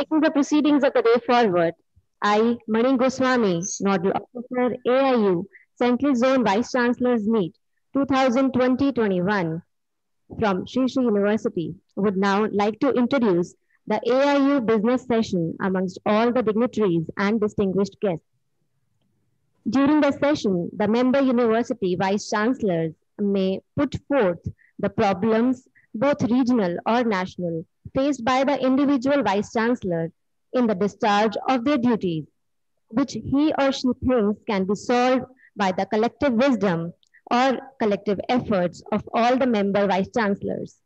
Taking the proceedings of the day forward, I, Mani Goswami, Nodal Officer, AIU, Central Zone Vice Chancellor's Meet 2020-21 from Sri Sri University, would now like to introduce the AIU business session amongst all the dignitaries and distinguished guests. During the session, the member university vice chancellors may put forth the problems, both regional or national, faced by the individual vice chancellor in the discharge of their duties, which he or she thinks can be solved by the collective wisdom or collective efforts of all the member vice chancellors.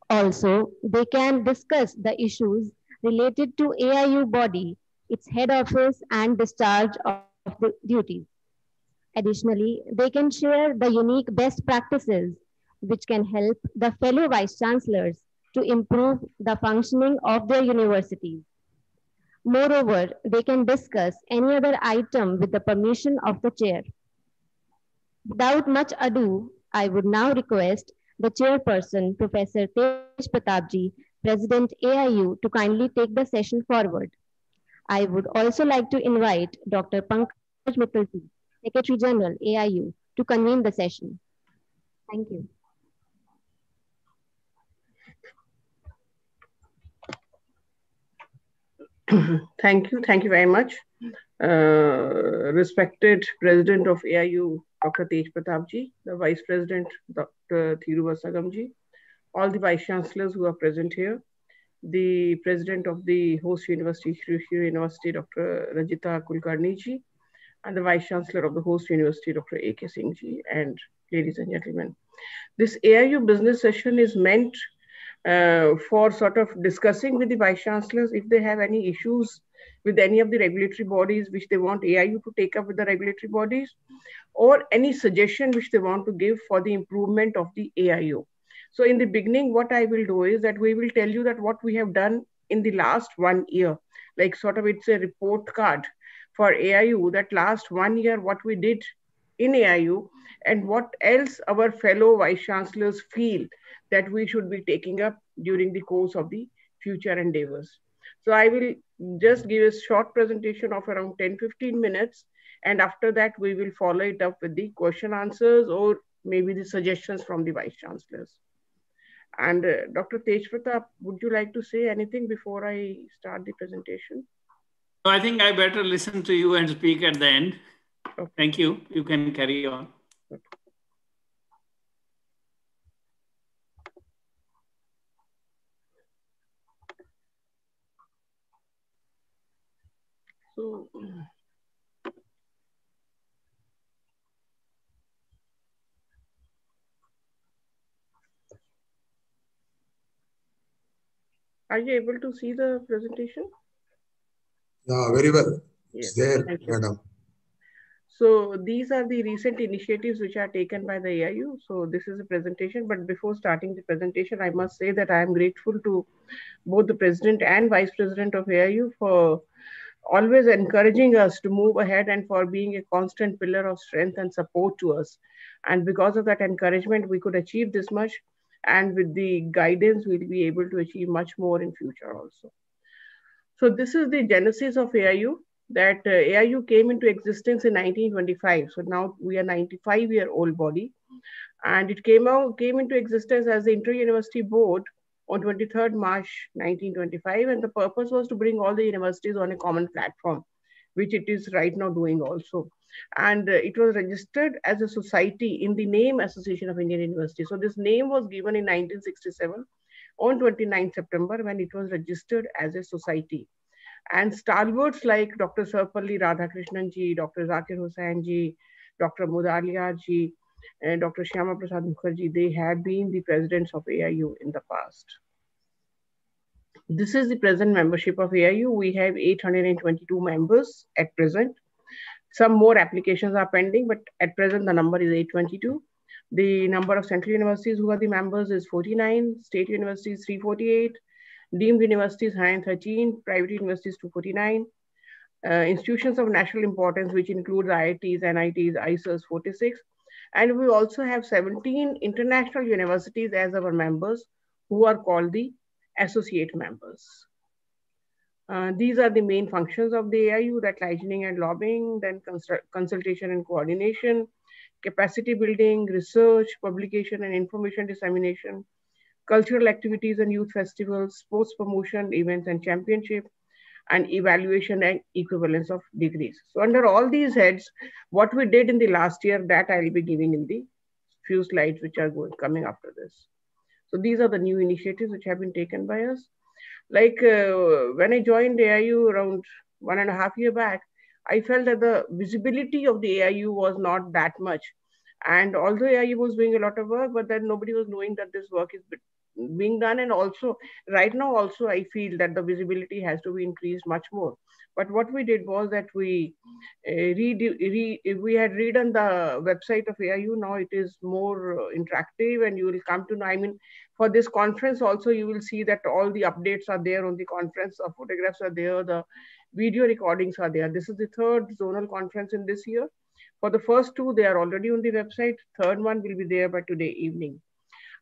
Also, they can discuss the issues related to AIU body, its head office, and discharge of the duties. Additionally, they can share the unique best practices which can help the fellow vice chancellors to improve the functioning of their universities. Moreover, they can discuss any other item with the permission of the chair. Without much ado, I would now request the chairperson, Professor Tej Pratapji, President AIU, to kindly take the session forward. I would also like to invite Dr. Pankaj Mittalji, Secretary General AIU, to convene the session. Thank you. Thank you very much. Respected President of AIU, Dr. Tej Pratapji, the Vice President, Dr. Thiru Vasagamji, all the Vice Chancellors who are present here, the President of the host university, Sri Sri University, Dr. Rajita Kulkarni ji, and the Vice Chancellor of the host university, Dr. A.K. Singh ji, and ladies and gentlemen. This AIU business session is meant for sort of discussing with the Vice Chancellors if they have any issues with any of the regulatory bodies which they want AIU to take up with the regulatory bodies, or any suggestion which they want to give for the improvement of the AIU. So in the beginning, what I will do is that we will tell you that what we have done in the last 1 year, like sort of it's a report card for AIU, that last 1 year, what we did in AIU and what else our fellow Vice Chancellors feel that we should be taking up during the course of the future endeavors. So I will just give a short presentation of around 10-15 minutes. And after that, we will follow it up with the question answers or maybe the suggestions from the Vice Chancellors. And Dr. Tej Pratap, would you like to say anything before I start the presentation? I think I better listen to you and speak at the end. Okay. Thank you. You can carry on. Okay. So, are you able to see the presentation? Yeah, very well. Yes, it's there, madam. So these are the recent initiatives which are taken by the AIU. So this is a presentation, but before starting the presentation, I must say that I am grateful to both the President and Vice President of AIU for always encouraging us to move ahead and for being a constant pillar of strength and support to us. And because of that encouragement, we could achieve this much. And with the guidance, we'll be able to achieve much more in future also. So this is the genesis of AIU, that AIU came into existence in 1925. So now we are 95-year-old body. And it came into existence as the Inter-University Board on 23rd March 1925. And the purpose was to bring all the universities on a common platform, which it is right now doing also. And it was registered as a society in the name Association of Indian Universities. So this name was given in 1967 on 29th September when it was registered as a society. And stalwarts like Dr. Sarvapalli Radhakrishnan ji, Dr. Zakir Hussain ji, Dr. Mudaliar ji, and Dr. Shyama Prasad Mukherjee, they have been the presidents of AIU in the past. This is the present membership of AIU. We have 822 members at present. Some more applications are pending, but at present the number is 822. The number of central universities who are the members is 49, state universities 348, deemed universities 113, private universities 249, institutions of national importance, which includes IITs, NITs, ISERs 46. And we also have 17 international universities as our members who are called the associate members. These are the main functions of the AIU, that licensing and lobbying, then consultation and coordination, capacity building, research, publication and information dissemination, cultural activities and youth festivals, sports promotion, events and championship, and evaluation and equivalence of degrees. So under all these heads, what we did in the last year, that I'll be giving in the few slides which are coming after this. So these are the new initiatives which have been taken by us. Like when I joined AIU around 1.5 years back, I felt that the visibility of the AIU was not that much. And although AIU was doing a lot of work, but then nobody was knowing that this work is being done. And also right now also I feel that the visibility has to be increased much more. But what we did was that we had redone the website of AIU. Now it is more interactive, and you will come to know, I mean, for this conference also, you will see that all the updates are there on the conference, the photographs are there, the video recordings are there. This is the third zonal conference in this year. For the first two, they are already on the website. Third one will be there by today evening.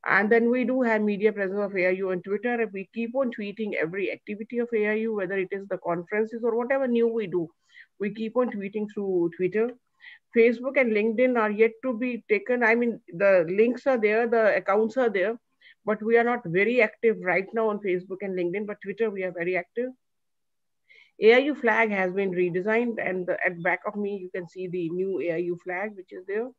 And then we do have media presence of AIU on Twitter. We keep on tweeting every activity of AIU, whether it is the conferences or whatever new we do. We keep on tweeting through Twitter. Facebook and LinkedIn are yet to be taken. I mean, the links are there, the accounts are there, but we are not very active right now on Facebook and LinkedIn, but Twitter, we are very active. AIU flag has been redesigned, and at back of me, you can see the new AIU flag, which is there.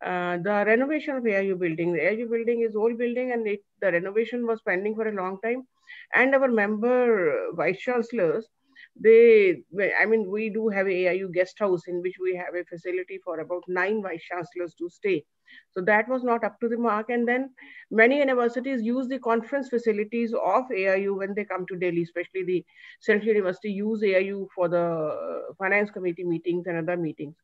The renovation of AIU building. The AIU building is old building, and the renovation was pending for a long time. And our member vice chancellors, we do have a AIU guest house in which we have a facility for about 9 vice chancellors to stay. So that was not up to the mark. And then many universities use the conference facilities of AIU when they come to Delhi, especially the Central University use AIU for the finance committee meetings and other meetings.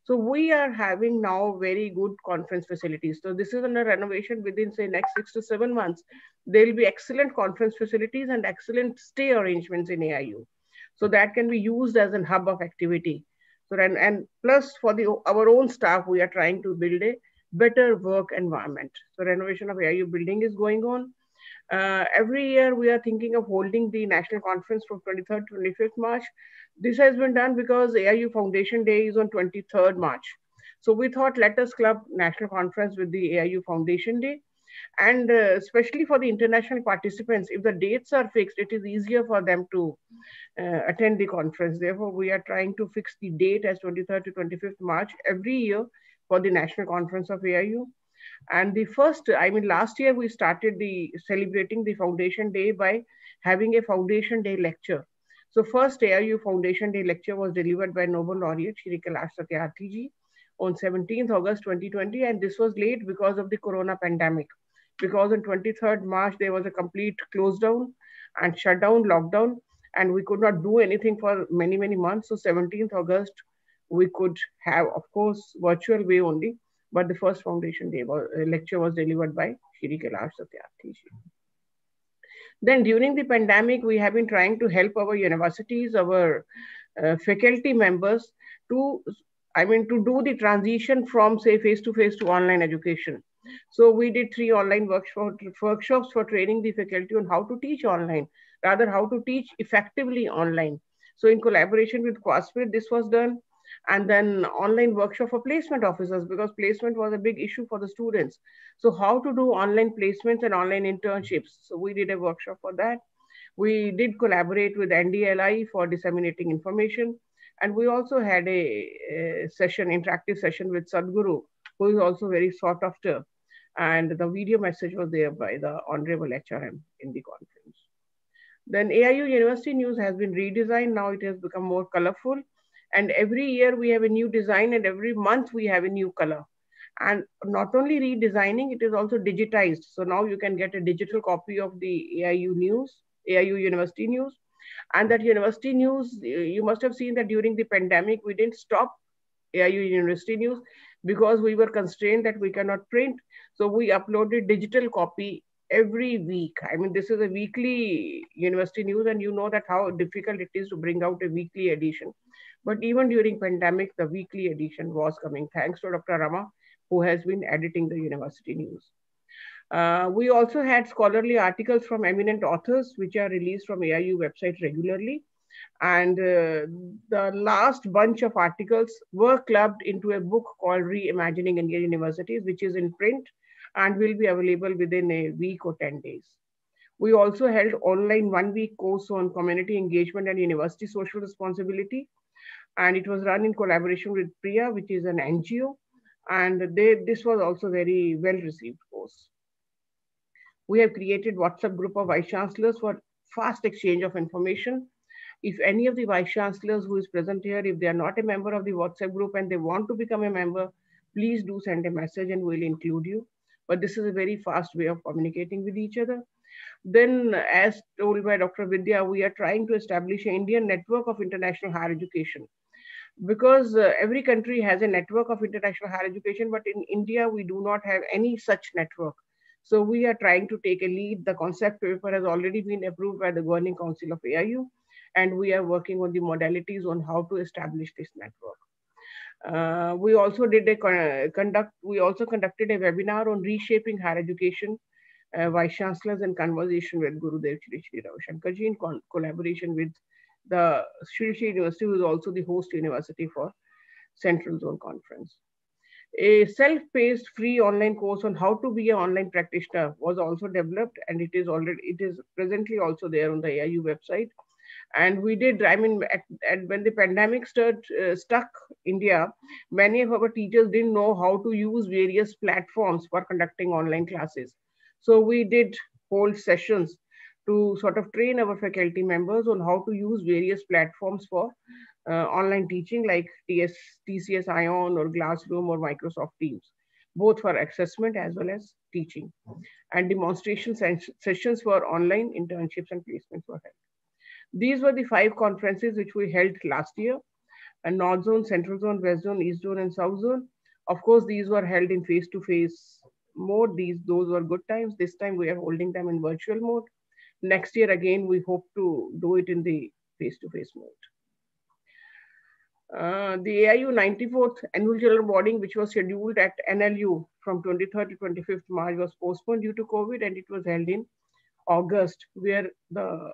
So we are having now very good conference facilities. So this is under renovation. Within say next 6 to 7 months, there will be excellent conference facilities and excellent stay arrangements in AIU. So that can be used as a hub of activity. So and plus for our own staff, we are trying to build a better work environment. So renovation of AIU building is going on. Every year we are thinking of holding the national conference from 23rd to 25th March. This has been done because AIU Foundation Day is on 23rd March. So we thought, let us club national conference with the AIU Foundation Day. And especially for the international participants, if the dates are fixed, it is easier for them to attend the conference. Therefore, we are trying to fix the date as 23rd to 25th March every year for the national conference of AIU. And last year we started celebrating the Foundation Day by having a Foundation Day lecture. So first AIU Foundation Day lecture was delivered by Nobel laureate Shri Kailash Satyarthi ji on 17th August 2020, and this was late because of the corona pandemic. Because on 23rd March there was a complete close down and shutdown, lockdown, and we could not do anything for many, many months. So 17th August we could have, of course, virtual way only. But the first Foundation Day lecture was delivered by Shri Kailash Satyarthi ji. Then during the pandemic, we have been trying to help our universities, our faculty members to do the transition from say face-to-face to online education. So we did 3 online workshops for training the faculty on how to teach online, rather how to teach effectively online. So in collaboration with QASPID, this was done. And then online workshop for placement officers, because placement was a big issue for the students. So how to do online placements and online internships. So we did a workshop for that. We did collaborate with NDLI for disseminating information. And we also had a interactive session with Sadhguru, who is also very sought after. And the video message was there by the Honorable HRM in the conference. Then AIU University News has been redesigned. Now it has become more colorful. And every year we have a new design, and every month we have a new color. And not only redesigning, it is also digitized. So now you can get a digital copy of the AIU News, AIU University News. And that University News, you must have seen that during the pandemic, we didn't stop AIU University News because we were constrained that we cannot print. So we uploaded digital copy every week. I mean, this is a weekly University News, and you know that how difficult it is to bring out a weekly edition. But even during pandemic, the weekly edition was coming, thanks to Dr. Rama, who has been editing the University News. We also had scholarly articles from eminent authors, which are released from AIU website regularly. And the last bunch of articles were clubbed into a book called Reimagining Indian Universities, which is in print and will be available within a week or 10 days. We also held online 1-week course on community engagement and university social responsibility. And it was run in collaboration with Priya, which is an NGO. And this was also very well received course. We have created WhatsApp group of Vice Chancellors for fast exchange of information. If any of the Vice Chancellors who is present here, if they are not a member of the WhatsApp group and they want to become a member, please do send a message and we'll include you. But this is a very fast way of communicating with each other. Then, as told by Dr. Vidya, we are trying to establish an Indian network of international higher education. Because every country has a network of international higher education, but in India, we do not have any such network. So we are trying to take a lead. The concept paper has already been approved by the Governing Council of AIU, and we are working on the modalities on how to establish this network. We also conducted a webinar on reshaping higher education, Vice Chancellors and conversation with Gurudev Shri Shri Ravi Shankar Ji in collaboration with the Shri Shri University, who is also the host university for Central Zone Conference. A self-paced free online course on how to be an online practitioner was also developed, and it is presently also there on the AIU website. And we did, I mean, when the pandemic struck India, many of our teachers didn't know how to use various platforms for conducting online classes. So we did hold sessions to sort of train our faculty members on how to use various platforms for online teaching, like TCS Ion or Classroom or Microsoft Teams, both for assessment as well as teaching. And demonstration sessions for online internships and placements were held. These were the 5 conferences which we held last year: and North Zone, Central Zone, West Zone, East Zone, and South Zone. Of course, these were held in face-to-face mode. Those were good times. This time we are holding them in virtual mode. Next year, again, we hope to do it in the face-to-face mode. The AIU 94th Annual General Body, which was scheduled at NLU from 23rd to 25th March, was postponed due to COVID, and it was held in August, where the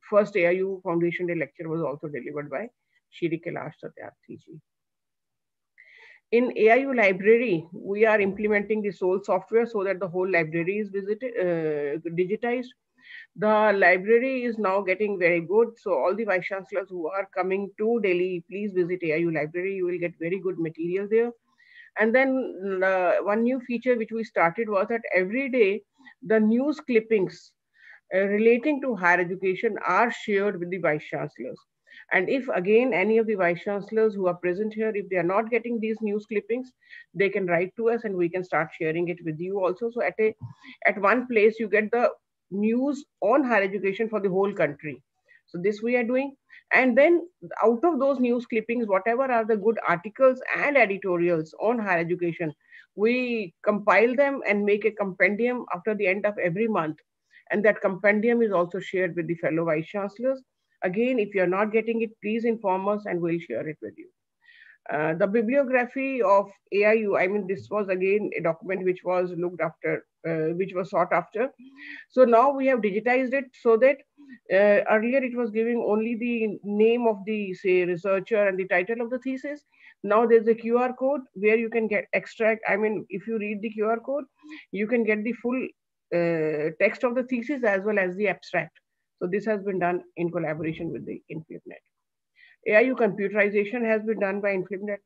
first AIU Foundation Day lecture was also delivered by Shri Kailash Satyarthi Ji. In AIU library, we are implementing the SOL software so that the whole library is digitized. The library is now getting very good. So all the Vice Chancellors who are coming to Delhi, please visit AIU library. You will get very good material there. And then one new feature which we started was that every day, the news clippings relating to higher education are shared with the Vice Chancellors. And if again, any of the Vice Chancellors who are present here, if they are not getting these news clippings, they can write to us and we can start sharing it with you also. So at one place, you get the news on higher education for the whole country. So this we are doing. And then out of those news clippings, whatever are the good articles and editorials on higher education, we compile them and make a compendium after the end of every month. And that compendium is also shared with the fellow Vice Chancellors. Again, if you're not getting it, please inform us and we'll share it with you. The bibliography of AIU, I mean, this was again a document which was looked after, which was sought after. So now we have digitized it so that earlier it was giving only the name of the, say, researcher and the title of the thesis. Now there's a QR code where you can get extract. I mean, if you read the QR code, you can get the full text of the thesis as well as the abstract. So this has been done in collaboration with the InfibNet. AIU computerization has been done by InfibNet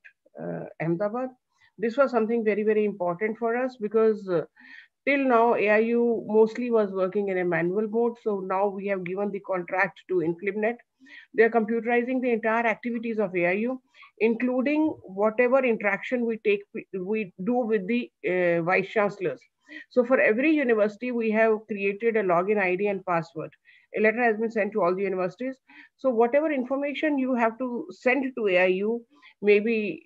Ahmedabad. This was something very, very important for us because till now AIU mostly was working in a manual mode. So now we have given the contract to InfibNet. They are computerizing the entire activities of AIU, including whatever interaction we do with the Vice Chancellors. So for every university, we have created a login ID and password. A letter has been sent to all the universities. So whatever information you have to send to AIU, maybe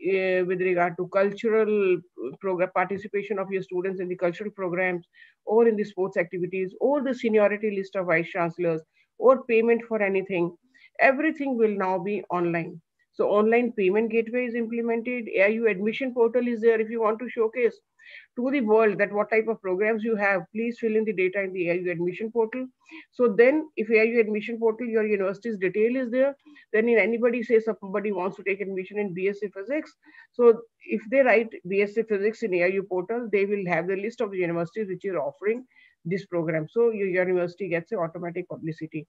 with regard to cultural program participation of your students in the cultural programs or in the sports activities or the seniority list of Vice Chancellors or payment for anything, everything will now be online. So online payment gateway is implemented. AIU admission portal is there if you want to showcase to the world that what type of programs you have, please fill in the data in the AIU admission portal. So then if AIU admission portal, your university's detail is there, then if anybody says somebody wants to take admission in BSc Physics, so if they write BSc Physics in AIU portal, they will have the list of the universities which are offering this program. So your university gets an automatic publicity.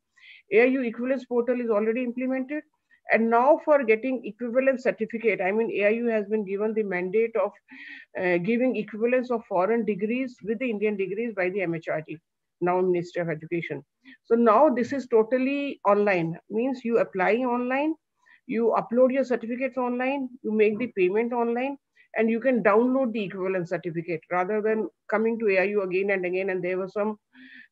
AIU equivalence portal is already implemented. And now for getting equivalent certificate, I mean, AIU has been given the mandate of giving equivalence of foreign degrees with the Indian degrees by the MHRD, now Ministry of Education. So now this is totally online, means you apply online, you upload your certificates online, you make the payment online, and you can download the equivalent certificate rather than coming to AIU again and again. And there were some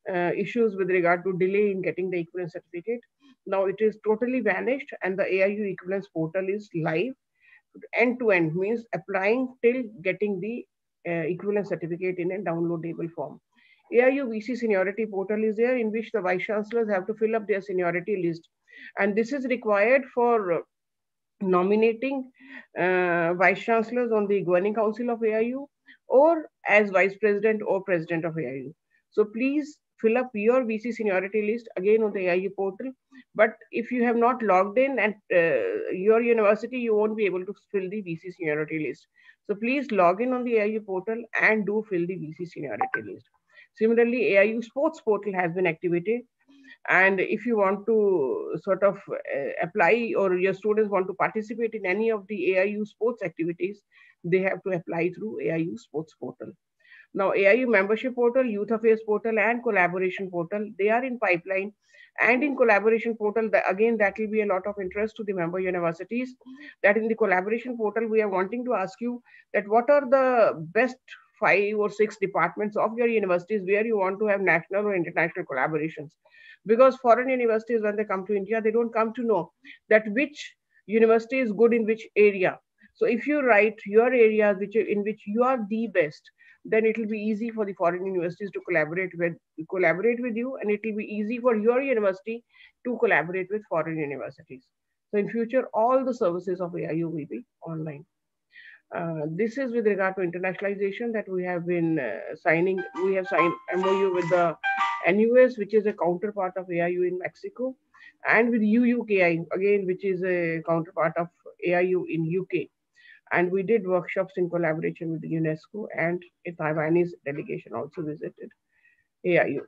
issues with regard to delay in getting the equivalent certificate. Now it is totally vanished, and the AIU equivalence portal is live end to end, means applying till getting the equivalent certificate in a downloadable form. AIU VC seniority portal is there, in which the vice chancellors have to fill up their seniority list, and this is required for nominating vice chancellors on the governing council of AIU or as vice president or president of AIU. So please fill up your VC seniority list again on the AIU portal. But if you have not logged in at your university, you won't be able to fill the VC seniority list. So please log in on the AIU portal and do fill the VC seniority list. Similarly, AIU sports portal has been activated. And if you want to sort of apply, or your students want to participate in any of the AIU sports activities, they have to apply through AIU sports portal. Now, AIU membership portal, youth affairs portal, and collaboration portal, they are in pipeline. And in collaboration portal, again, that will be a lot of interest to the member universities. That in the collaboration portal, we are wanting to ask you that what are the best 5 or 6 departments of your universities where you want to have national or international collaborations. Because foreign universities, when they come to India, they don't come to know that which university is good in which area. So if you write your areas in which you are the best, then it will be easy for the foreign universities to collaborate with you, and it will be easy for your university to collaborate with foreign universities. So in future, all the services of AIU will be online. This is with regard to internationalization that we have been signing. We have signed MOU with the NUS, which is a counterpart of AIU in Mexico, and with UUKI, again, which is a counterpart of AIU in UK. And we did workshops in collaboration with the UNESCO, and a Taiwanese delegation also visited AIU.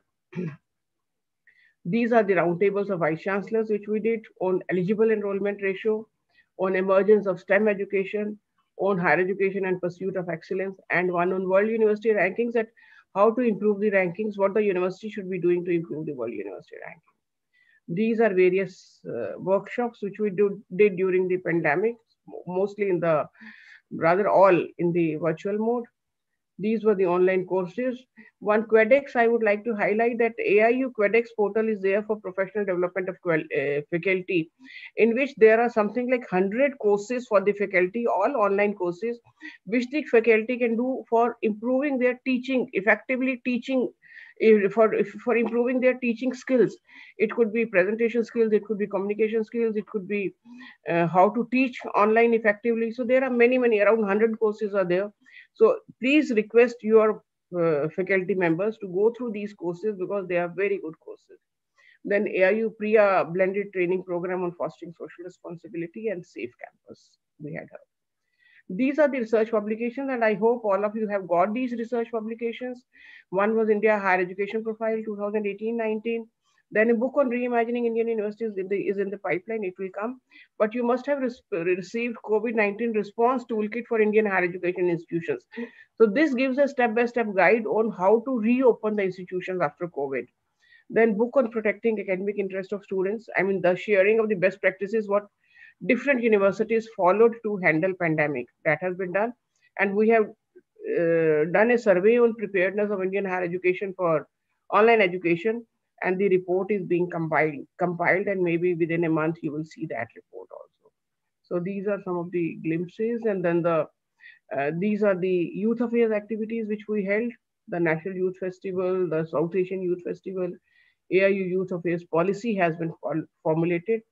These are the roundtables of vice chancellors, which we did on eligible enrollment ratio, on emergence of STEM education, on higher education and pursuit of excellence, and one on world university rankings, at how to improve the rankings, what the university should be doing to improve the world university ranking. These are various workshops which we did during the pandemic, mostly in the, rather all in the virtual mode. These were the online courses. One QuedX, I would like to highlight that AIU QuedX portal is there for professional development of faculty, in which there are something like 100 courses for the faculty, all online courses, which the faculty can do for improving their teaching, effectively teaching, for improving their teaching skills. It could be presentation skills, it could be communication skills, it could be how to teach online effectively. So there are many, around 100 courses are there. So please request your faculty members to go through these courses because they are very good courses. Then AIU PRIA blended training program on fostering social responsibility and safe campus we had. These are the research publications, and I hope all of you have got these research publications. One was India Higher Education Profile 2018-19. Then a book on reimagining Indian universities is in the pipeline, it will come. But you must have received COVID-19 response toolkit for Indian higher education institutions. So this gives a step-by-step guide on how to reopen the institutions after COVID. Then book on protecting academic interest of students. I mean, the sharing of the best practices, what different universities followed to handle pandemic, that has been done. And we have done a survey on preparedness of Indian higher education for online education, and the report is being compiled, and maybe within a month you will see that report also. So these are some of the glimpses, and then these are the youth affairs activities which we held: the National Youth Festival, the South Asian Youth Festival. AIU Youth Affairs policy has been formulated,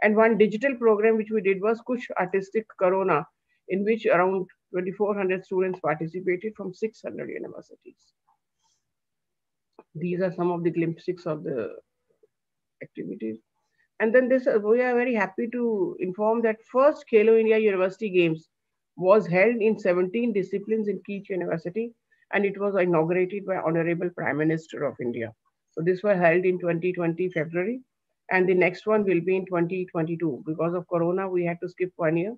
and one digital program which we did was Kuch Artistic Corona, in which around 2,400 students participated from 600 universities. These are some of the glimpses of the activities. And then we are very happy to inform that first Khelo India University Games was held in 17 disciplines in each university, and it was inaugurated by Honorable Prime Minister of India. So this was held in 2020 February, and the next one will be in 2022. Because of Corona, we had to skip 1 year,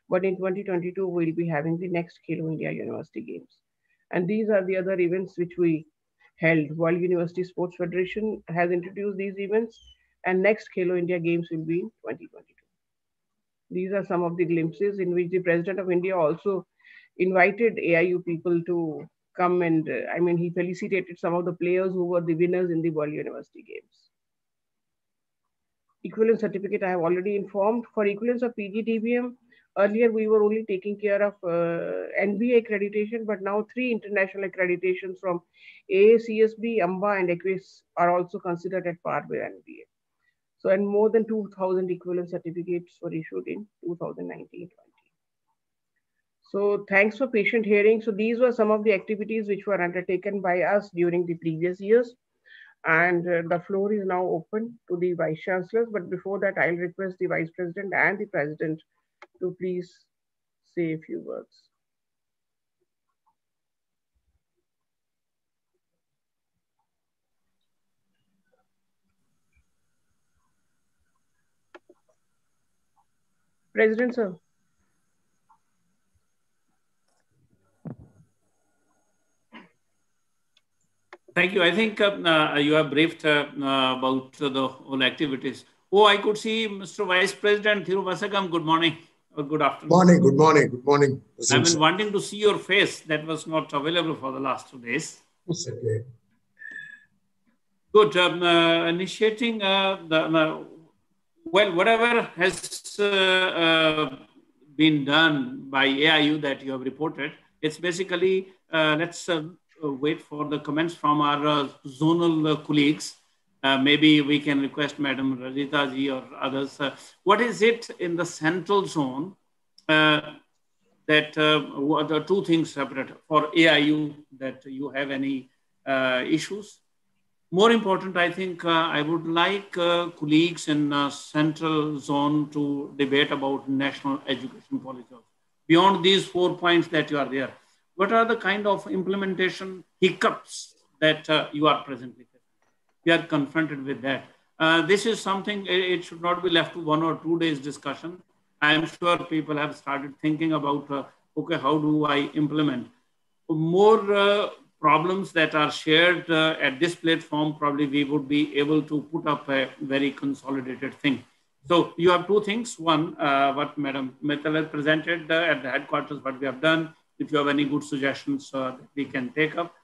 but in 2022, we'll be having the next Khelo India University Games. And these are the other events which we held. World University Sports Federation has introduced these events, and next Khelo India Games will be in 2022. These are some of the glimpses in which the President of India also invited AIU people to come, and he felicitated some of the players who were the winners in the World University Games. Equivalence certificate I have already informed. For equivalence of PGDBM, earlier we were only taking care of NBA accreditation, but now 3 international accreditations from AACSB, AMBA, and EQUIS are also considered at par with NBA. So, and more than 2,000 equivalent certificates were issued in 2019-20. So, thanks for patient hearing. So, these were some of the activities which were undertaken by us during the previous years. And the floor is now open to the Vice Chancellors. But before that, I'll request the Vice President and the President to please say a few words. President, sir. Thank you. I think you have briefed about the whole activities. Oh, I could see Mr. Vice President Thiru Vasagam. Good morning or good afternoon. Morning, good morning, good morning. I've been wanting to see your face. That was not available for the last 2 days. It's okay. Good. Initiating well, whatever has been done by AIU that you have reported, it's basically, let's wait for the comments from our zonal colleagues. Maybe we can request Madam Rajita ji or others. What is it in the central zone that the 2 things separate for AIU that you have any issues? More important, I think I would like colleagues in central zone to debate about national education policy. Beyond these 4 points that you are there, what are the kind of implementation hiccups that you are presently facing? We are confronted with that. This is something, it should not be left to 1 or 2 days discussion. I am sure people have started thinking about, okay, how do I implement? More problems that are shared at this platform, probably we would be able to put up a very consolidated thing. So you have 2 things. One, what Madam Mittal has presented at the headquarters, what we have done. If you have any good suggestions, we can take up.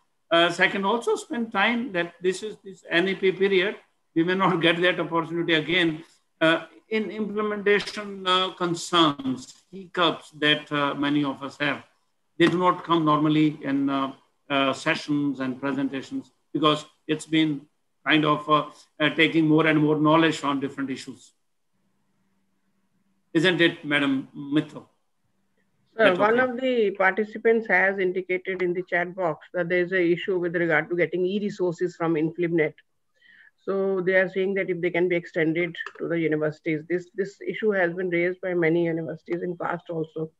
Second, also spend time that this NEP period. We may not get that opportunity again. In implementation concerns, hiccups that many of us have, they do not come normally in sessions and presentations because it's been kind of taking more and more knowledge on different issues. Isn't it, Madam Mittal? One of the participants has indicated in the chat box that there is an issue with regard to getting e-resources from InflibNet. So they are saying that if they can be extended to the universities, this issue has been raised by many universities in past also.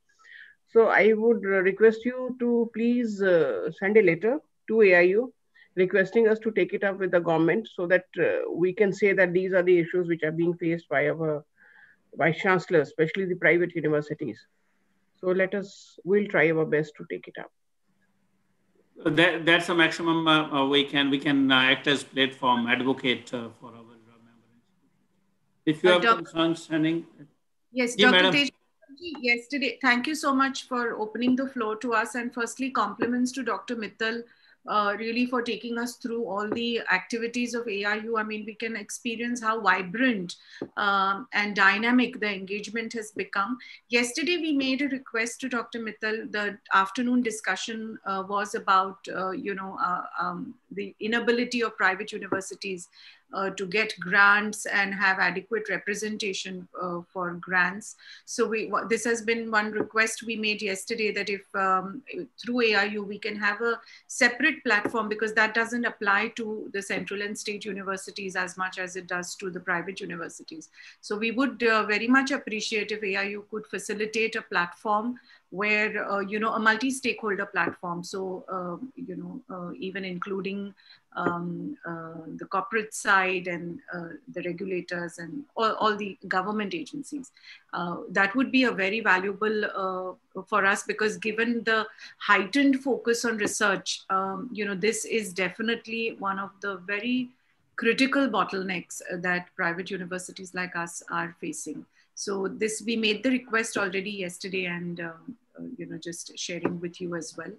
So I would request you to please send a letter to AIU requesting us to take it up with the government so that we can say that these are the issues which are being faced by our Vice Chancellors, especially the private universities. So we'll try our best to take it up. That's a maximum we can act as platform advocate for our members. If you have concerns, sending. Yes, Dr. Tej, yesterday, thank you so much for opening the floor to us. And firstly, compliments to Dr. Mittal, really for taking us through all the activities of AIU. I mean, we can experience how vibrant and dynamic the engagement has become. Yesterday, we made a request to Dr. Mittal. The afternoon discussion was about, the inability of private universities to get grants and have adequate representation for grants. So this has been one request we made yesterday, that if through AIU we can have a separate platform, because that doesn't apply to the central and state universities as much as it does to the private universities. So we would very much appreciate if AIU could facilitate a platform where, a multi-stakeholder platform. So, even including the corporate side and the regulators and all the government agencies. That would be a very valuable for us, because given the heightened focus on research, this is definitely one of the very critical bottlenecks that private universities like us are facing. So we made the request already yesterday, and just sharing with you as well.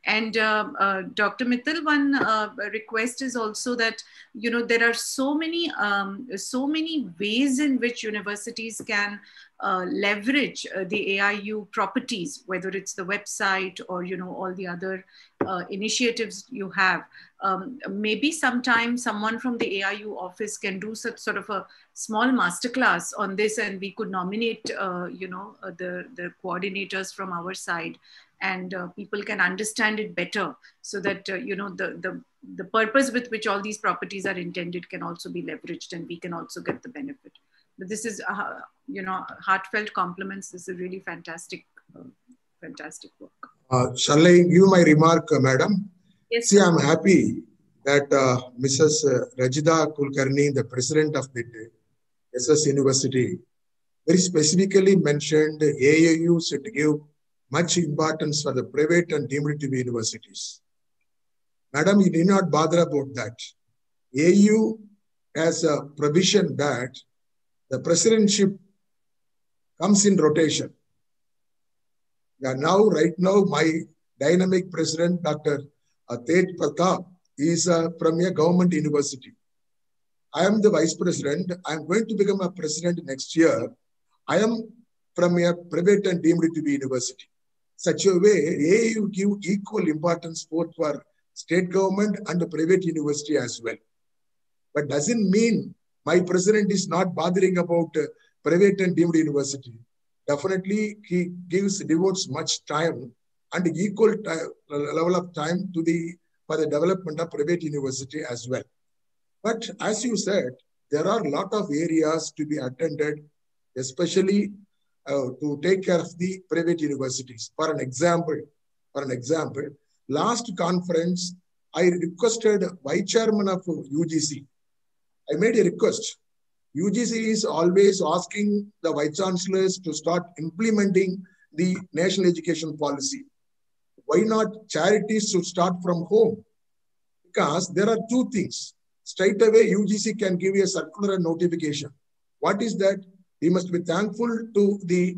And Dr. Mittal, one request is also that, there are so many ways in which universities can leverage the AIU properties, whether it's the website or, all the other initiatives you have. Maybe sometime someone from the AIU office can do such sort of a small masterclass on this, and we could nominate, the coordinators from our side, and people can understand it better, so that, the purpose with which all these properties are intended can also be leveraged, and we can also get the benefit. But this is, heartfelt compliments. This is really fantastic, fantastic work. Shall I give my remark, madam? Yes. See, I'm happy that Mrs. Rajita Kulkarni, the president of the SS University, very specifically mentioned AIU should give much importance for the private and deemed to be universities. Madam, you need not bother about that. AIU has a provision that the presidentship comes in rotation. Right now, my dynamic president, Dr. Tej Pratap, is from a government university. I am the vice president. I am going to become a president next year. I am from a private and deemed to be university. Such a way, AIU give equal importance both for state government and the private university as well. But doesn't mean my president is not bothering about private and deemed university. Definitely, he devotes much time and equal level of time to for the development of private university as well. But as you said, there are a lot of areas to be attended, especially to take care of the private universities. For an example, last conference, I requested vice chairman of UGC. I made a request. UGC is always asking the vice chancellors to start implementing the national education policy. Why not charities should start from home? Because there are two things. Straight away, UGC can give you a circular notification. What is that? We must be thankful to the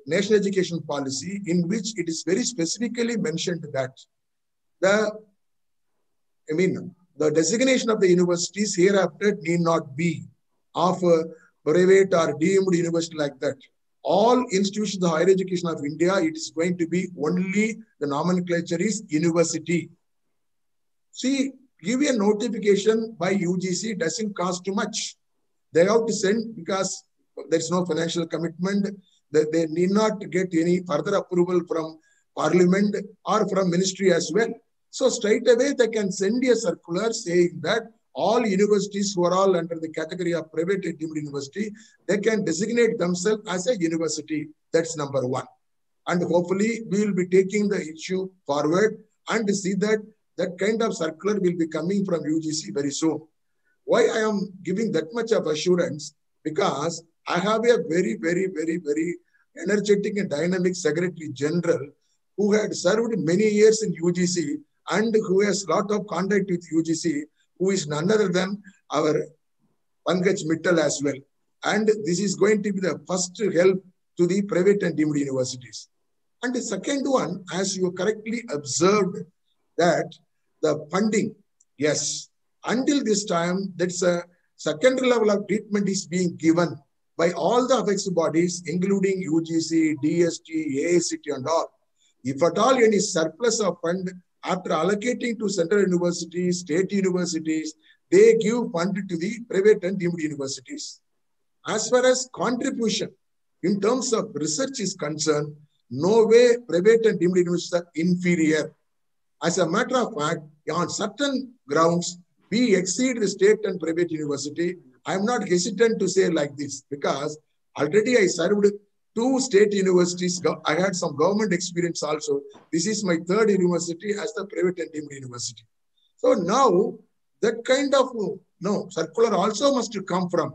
national education policy, in which it is very specifically mentioned that the designation of the universities hereafter need not be of a private or deemed university like that. All institutions of higher education of India, it is going to be only the nomenclature is university. See, give a notification by UGC, doesn't cost too much. They have to send, because there's no financial commitment, that they need not get any further approval from parliament or from ministry as well. So straight away, they can send a circular saying that all universities who are all under the category of private and deemed university, they can designate themselves as a university. That's number one. And hopefully, we will be taking the issue forward and see that that kind of circular will be coming from UGC very soon. Why I am giving that much of assurance? Because I have a very, very, very, very energetic and dynamic Secretary General who had served many years in UGC and who has a lot of contact with UGC, who is none other than our Pankaj Mittal as well. And this is going to be the first help to the private and deemed universities. And the second one, as you correctly observed, that the funding, yes, until this time, that's a secondary level of treatment is being given by all the affected bodies, including UGC, DST, AICT and all. If at all any surplus of fund after allocating to central universities, state universities, they give fund to the private and deemed universities. As far as contribution in terms of research is concerned, no way private and deemed universities are inferior. As a matter of fact, on certain grounds, we exceed the state and private university. I'm not hesitant to say like this because already I served 2 state universities. I had some government experience also. This is my 3rd university as the private and deemed university. So now that kind of circular also must come from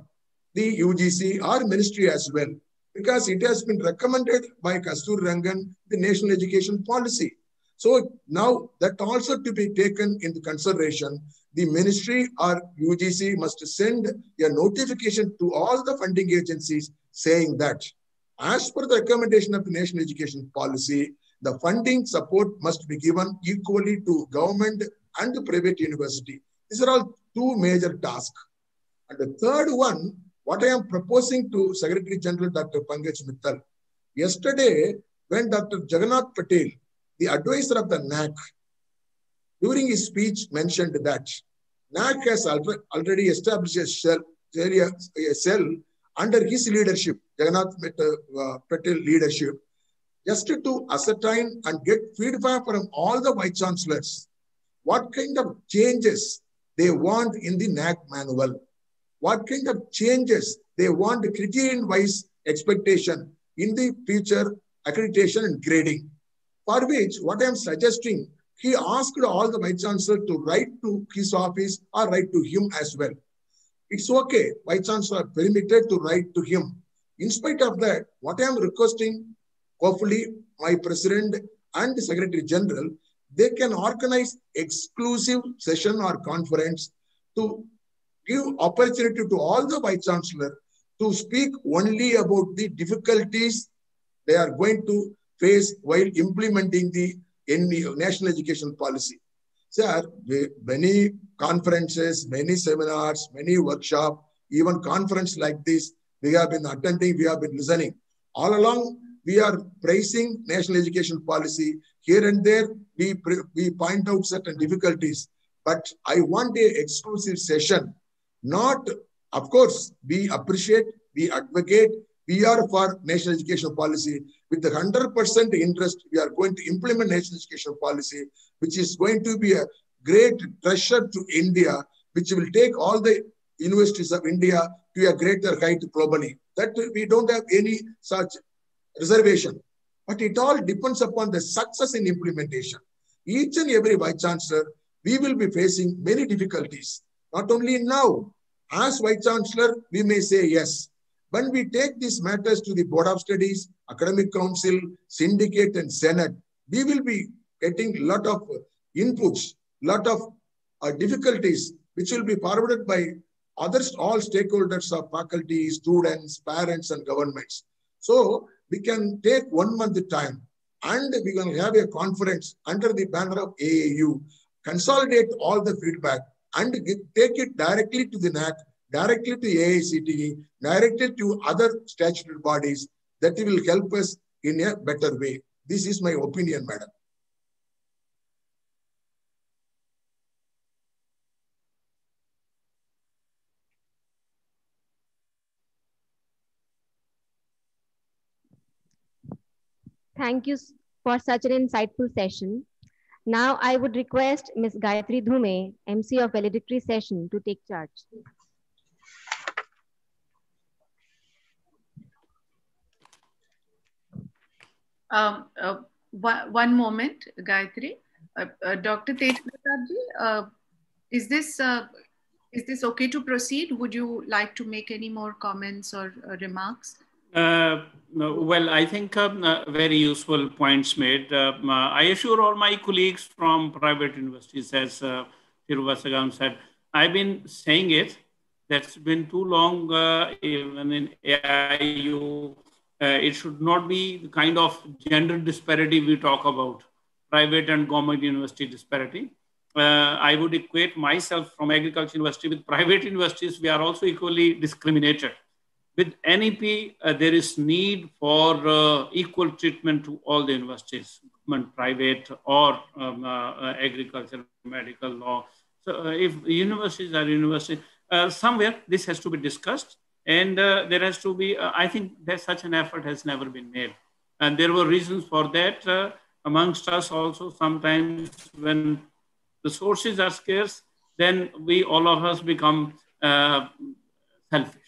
the UGC or ministry as well, because it has been recommended by Kasturi Rangan, the national education policy. So now that also to be taken into consideration, the ministry or UGC must send a notification to all the funding agencies saying that as per the recommendation of the national education policy, the funding support must be given equally to government and the private university. These are all 2 major tasks. And the 3rd one, what I am proposing to Secretary General Dr. Pankaj Mittal, yesterday when Dr. Jagannath Patel, the advisor of the NAC, during his speech mentioned that NAC has already established a cell under his leadership, Jagannath Patel leadership, just to ascertain and get feedback from all the vice chancellors, what kind of changes they want in the NAC manual, what kind of changes they want the criterion-wise expectation in the future accreditation and grading. For which, what I am suggesting, he asked all the vice chancellor to write to his office or write to him as well. It's okay, vice chancellor are permitted to write to him. In spite of that, what I am requesting, hopefully my president and the secretary general, they can organize exclusive session or conference to give opportunity to all the vice chancellor to speak only about the difficulties they are going to face while implementing the national education policy. Sir, many conferences, many seminars, many workshops, even conference like this, we have been attending, we have been listening. All along, we are praising national education policy. Here and there, we point out certain difficulties. But I want an exclusive session. Not, of course, we appreciate, we advocate, we are for national education policy. With the 100% interest, we are going to implement national education policy, which is going to be a great treasure to India, which will take all the universities of India to a greater height globally. That we don't have any such reservation. But it all depends upon the success in implementation. Each and every vice chancellor, we will be facing many difficulties. Not only now, as vice chancellor, we may say yes. When we take these matters to the Board of Studies, Academic Council, Syndicate, and Senate, we will be getting a lot of inputs, lot of difficulties, which will be forwarded by others, all stakeholders of faculty, students, parents, and governments. So we can take 1 month time and we can have a conference under the banner of AAU, consolidate all the feedback and take it directly to the NAC, directly to AICTE, directly to other statutory bodies that will help us in a better way. This is my opinion, madam. Thank you for such an insightful session. Now I would request Ms. Gayatri Dhume, MC of valedictory session, to take charge. One moment, Gayatri. Dr. Tej Pratap ji, is this okay to proceed? Would you like to make any more comments or remarks? No, well, I think very useful points made. I assure all my colleagues from private universities, as Thiruvasagam said, I've been saying it. That's been too long, even in AIU. It should not be the kind of gender disparity we talk about, private and government university disparity. I would equate myself from agriculture university with private universities. We are also equally discriminated. With NEP, there is need for equal treatment to all the universities, government, private, or agriculture, medical, law, So if universities are universities, somewhere this has to be discussed, and there has to be, I think that such an effort has never been made. And there were reasons for that amongst us also. Sometimes when resources are scarce, then we, all of us, become selfish.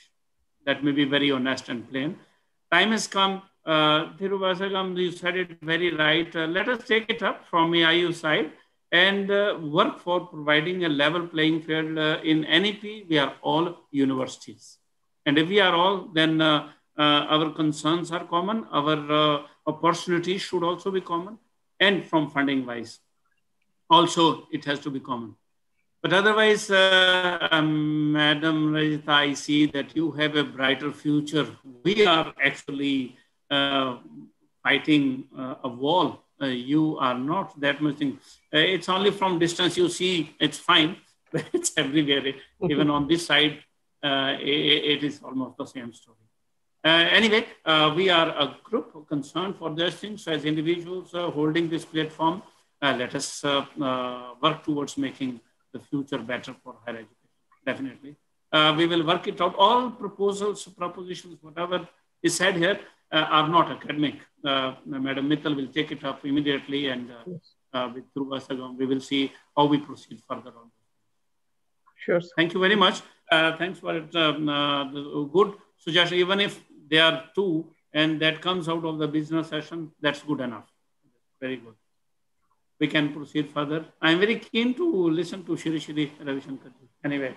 That may be very honest and plain. Time has come. Thiruvasagam, you said it very right. Let us take it up from AIU side and work for providing a level playing field. In NEP, we are all universities. And if we are all, then our concerns are common. Our opportunities should also be common. And from funding wise, also it has to be common. But otherwise, Madam Rajita, I see that you have a brighter future. We are actually fighting a wall. You are not that much thing. It's only from distance you see it's fine, but it's everywhere. Even on this side, it is almost the same story. Anyway, we are a group concerned for these things. So as individuals holding this platform, let us work towards making the future better for higher education. Definitely. We will work it out. All proposals, propositions, whatever is said here are not academic. Madam Mittal will take it up immediately, and with Thiruvasagam, we will see how we proceed further on. Sure. Thank you very much. Thanks for it. Good suggestion. Even if there are two and that comes out of the business session, that's good enough. Very good. We can proceed further. I'm very keen to listen to Shri Ravi Shankar. Anyway.